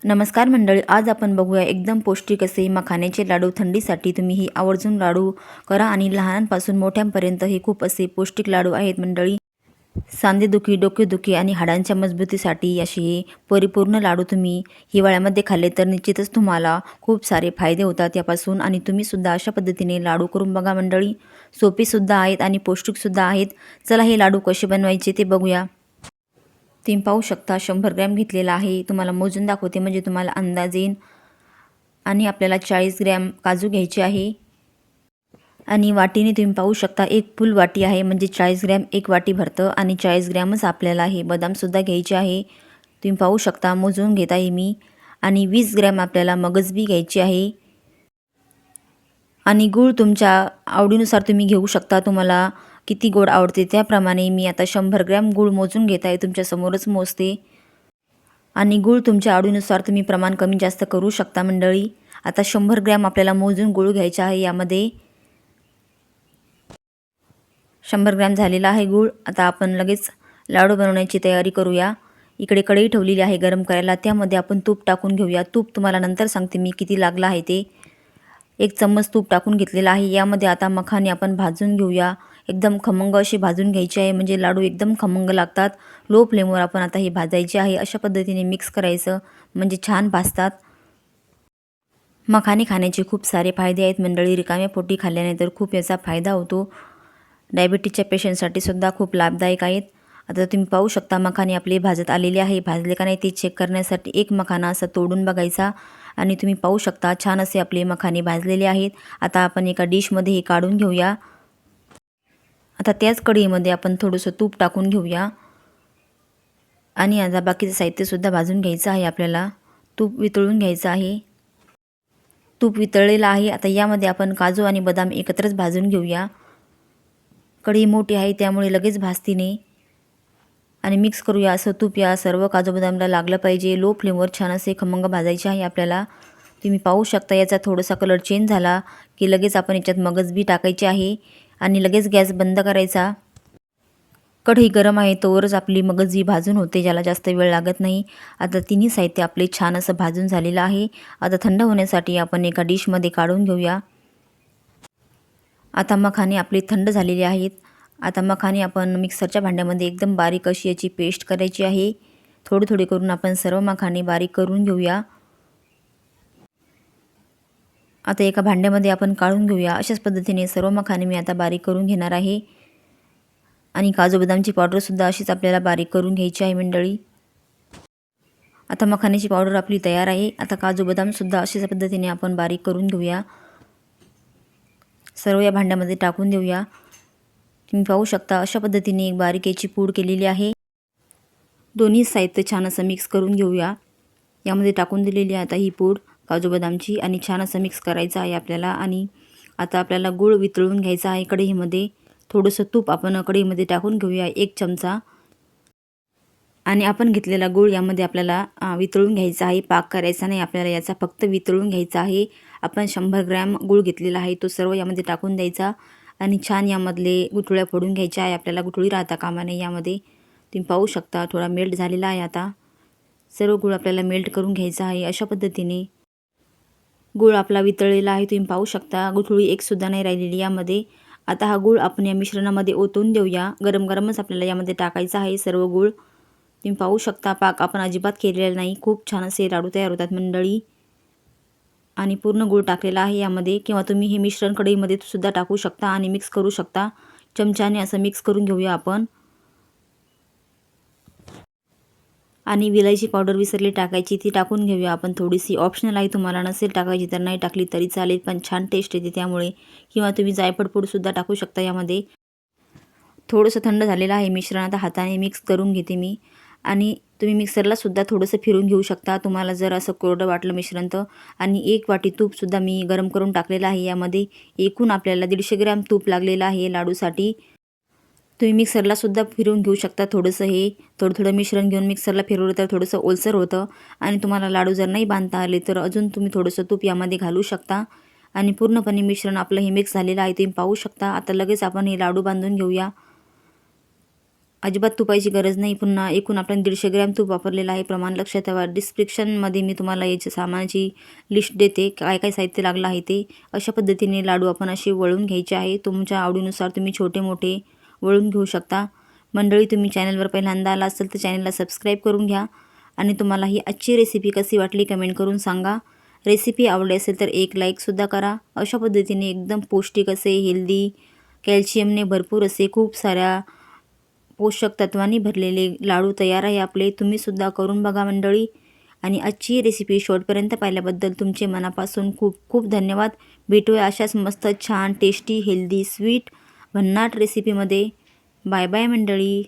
नमस्कार मंडळी, आज आपण बघूया एकदम पौष्टिक असे मखाण्याचे लाडू. थंडीसाठी तुम्ही ही आवर्जून लाडू करा आणि लहानांपासून मोठ्यांपर्यंत हे खूप असे पौष्टिक लाडू आहेत मंडळी. सांधेदुखी, डोकेदुखी आणि हाडांच्या मजबूतीसाठी असे हे परिपूर्ण लाडू तुम्ही हिवाळ्यामध्ये खाल्ले तर निश्चितच तुम्हाला खूप सारे फायदे होतात यापासून. आणि तुम्हीसुद्धा अशा पद्धतीने लाडू करून बघा मंडळी. सोपेसुद्धा आहेत आणि पौष्टिकसुद्धा आहेत. चला हे लाडू कसे बनवायचे ते बघूया. तुम्ही पाहू शकता 100 ग्रॅम घेतलेला आहे. तुम्हाला मोजून दाखवते म्हणजे तुम्हाला अंदाज येईल. आणि आपल्याला 40 ग्रॅम काजू घ्यायचे आहे. आणि वाटीने तुम्ही पाहू शकता एक फुल वाटी आहे, म्हणजे 40 ग्रॅम एक वाटी भरतं. आणि 40 ग्रॅमच आपल्याला हे बदामसुद्धा घ्यायचे आहे. तुम्ही पाहू शकता मोजून घेत आहे मी. आणि 20 ग्रॅम आपल्याला मगजबी घ्यायची आहे. आणि गूळ तुमच्या आवडीनुसार तुम्ही घेऊ शकता. तुम्हाला किती गोड आवडते त्याप्रमाणे. मी आता 100 ग्रॅम गूळ मोजून घेत आहे, तुमच्यासमोरच मोजते. आणि गूळ तुमच्या आवडीनुसार तुम्ही प्रमाण कमी जास्त करू शकता मंडळी. आता 100 ग्रॅम आपल्याला मोजून गूळ घ्यायचा आहे. यामध्ये 100 ग्रॅम झालेला आहे गूळ. आता आपण लगेच लाडू बनवण्याची तयारी करूया. इकडे कढई ठेवलेली आहे गरम करायला, त्यामध्ये आपण तूप टाकून घेऊया. तूप तुम्हाला नंतर सांगते मी किती लागलं आहे ते. 1 चम्मच तूप टाकून घेतलेला आहे. यामध्ये आता मखाने आपण भाजून घेऊया. एकदम खमंग अशी भाजून घ्यायची आहे, म्हणजे लाडू एकदम खमंग लागतात. लो फ्लेमवर आपण आता हे भाजायचे आहे. अशा पद्धतीने मिक्स करायचं म्हणजे छान भाजतात. मखाने खाण्याचे खूप सारे फायदे आहेत मंडळी. रिकाम्या पोटी खाल्ल्याने तर खूप याचा फायदा होतो. डायबिटीजच्या पेशंटसाठी सुद्धा खूप लाभदायक आहेत. आता तुम्ही पाहू शकता मखाने आपले भाजत आलेले आहे. भाजले का नाही ते चेक करण्यासाठी एक मखाना असा तोडून बघायचा. आणि तुम्ही पाहू शकता छान असे आपले मखाने भाजलेले आहेत. आता आपण एका डिशमध्ये हे काढून घेऊया. आता त्याच कढईमध्ये आपण थोडंसं तूप टाकून घेऊया. आणि आता बाकीचं साहित्यसुद्धा भाजून घ्यायचं आहे आपल्याला. तूप वितळून घ्यायचं आहे. तूप वितळलेलं आहे. आता यामध्ये आपण काजू आणि बदाम एकत्रच भाजून घेऊया. कढई मोठी आहे त्यामुळे लगेच भाजते नाही. आणि मिक्स करूया. असं तूप या सर्व काजू बदामला लागलं पाहिजे. लो फ्लेमवर छान असे खमंग भाजायचे आहे आपल्याला. तुम्ही पाहू शकता याचा थोडासा कलर चेंज झाला की लगेच आपण याच्यात मगजबी टाकायची आहे. आणि लगेच गॅस बंद करायचा. कढई गरम आहे तोवरच आपली मगजबी भाजून होते, ज्याला जास्त वेळ लागत नाही. आता तिन्ही साहित्य आपले छान असं भाजून झालेलं आहे. आता थंड होण्यासाठी आपण एका डिशमध्ये काढून घेऊया. आता मखाने आपले थंड झालेले आहेत. आता मखाने आपण मिक्सरच्या भांड्यामध्ये एकदम बारीक अशी याची पेस्ट करायची आहे. थोडे थोडे करून आपण सर्व मखाने बारीक करून घेऊया. आता एका भांड्यामध्ये आपण काढून घेऊया. अशाच पद्धतीने सर्व मखाने मी आता बारीक करून घेणार आहे. आणि काजू बदामची पावडरसुद्धा अशीच आपल्याला बारीक करून घ्यायची आहे मंडळी. आता मखाण्याची पावडर आपली तयार आहे. आता काजू बदामसुद्धा अशाच पद्धतीने आपण बारीक करून घेऊया. सर्व या भांड्यामध्ये टाकून देऊया. तुम्ही पाहू शकता अशा पद्धतीने एक बारीक याची पूड केलेली आहे. दोन्ही साहित्य छान असं मिक्स करून घेऊया. यामध्ये टाकून दिलेली आहे आता ही पूड काजू बदामची. आणि छान असं मिक्स करायचं आहे आपल्याला. आणि आता आपल्याला गूळ वितळून घ्यायचा आहे कढईमध्ये. थोडंसं तूप आपण कढईमध्ये टाकून घेऊया 1 चमचा. आणि आपण घेतलेला गूळ यामध्ये आपल्याला वितळून घ्यायचा आहे. पाक करायचा नाही आपल्याला याचा, फक्त वितळून घ्यायचा आहे. आपण 100 ग्रॅम गूळ घेतलेला आहे तो सर्व यामध्ये टाकून द्यायचा. आणि छान यामधले गुठळ्या फोडून घ्यायच्या आहे आपल्याला. गुठळी राहता कामा नये यामध्ये. तुम्ही पाहू शकता थोडा मेल्ट झालेला आहे. आता सर्व गूळ आपल्याला मेल्ट करून घ्यायचा आहे. अशा पद्धतीने गूळ आपला वितळलेला आहे. तुम्ही पाहू शकता गुठळी एकसुद्धा नाही राहिलेली यामध्ये. आता हा गूळ आपण या मिश्रणामध्ये ओतून देऊया. गरम गरमच आपल्याला यामध्ये टाकायचा आहे सर्व गूळ. तुम्ही पाहू शकता पाक आपण अजिबात केलेला नाही. खूप छान असे लाडू तयार होतात मंडळी. आणि पूर्ण गूळ टाकलेला आहे यामध्ये. किंवा तुम्ही हे मिश्रण कढईमध्ये सुद्धा टाकू शकता आणि मिक्स करू शकता. चमच्याने असं मिक्स करून घेऊया आपण. आणि विलायची पावडर विसरली टाकायची, ती टाकून घेऊया आपण थोडीशी. ऑप्शनल आहे, तुम्हाला नसेल टाकायची तर नाही टाकली तरी चालेल, पण छान टेस्ट येते त्यामुळे. किंवा तुम्ही जायफळ पूडसुद्धा टाकू शकता यामध्ये. थोडंसं थंड झालेलं आहे मिश्रण. आता हाताने मिक्स करून घेते मी. आणि तुम्ही मिक्सरला सुद्धा थोडंसं फिरून घेऊ शकता तुम्हाला जर असं कोरडं वाटलं मिश्रण तर. आणि 1 वाटी तूपसुद्धा मी गरम करून टाकलेलं आहे यामध्ये. एकूण आपल्याला 150 ग्रॅम तूप लागलेलं आहे लाडूसाठी. तुम्ही मिक्सरला सुद्धा फिरवून घेऊ शकता थोडंसं. हे थोडं थोडं मिश्रण घेऊन मिक्सरला फिरवलं तर थोडंसं ओलसर होतं. आणि तुम्हाला लाडू जर नाही बांधता आले तर अजून तुम्ही थोडंसं तूप यामध्ये घालू शकता. आणि पूर्णपणे मिश्रण आपलं हे मिक्स झालेलं आहे तुम्ही पाहू शकता. आता लगेच आपण हे लाडू बांधून घेऊया. अजिबात तुपायची गरज नाही. पुन्हा एकूण आपण 150 ग्रॅम तूप वापरलेलं आहे. प्रमाण लक्षात ठेवा. डिस्क्रिप्शनमध्ये मी तुम्हाला याची सामानाची लिस्ट देते, काय काय साहित्य लागलं आहे ते. अशा पद्धतीने लाडू आपण असे वळून घ्यायचे आहे. तुमच्या आवडीनुसार तुम्ही छोटे मोठे वळून घेऊ शकता. मंडळी, तुम्ही चॅनलवर पहिल्यांदा आला असेल तर चॅनलला सबस्क्राईब करून घ्या आणि तुम्हाला ही आजची रेसिपी कशी वाटली कमेंट करून सांगा. रेसिपी आवडली असेल तर एक लाईकसुद्धा करा. अशा पद्धतीने एकदम पौष्टिक असे, हेल्दी, कॅल्शियमने भरपूर असे, खूप साऱ्या पोषक तत्वांनी भरलेले लाडू तयार आहे आपले. तुम्हीसुद्धा करून बघा मंडळी. आणि आजची रेसिपी शेवटपर्यंत पाहिल्याबद्दल तुमचे मनापासून खूप खूप धन्यवाद. भेटूया अशाच मस्त छान टेस्टी हेल्दी स्वीट भन्नाट रेसिपीमध्ये. बाय बाय मंडळी.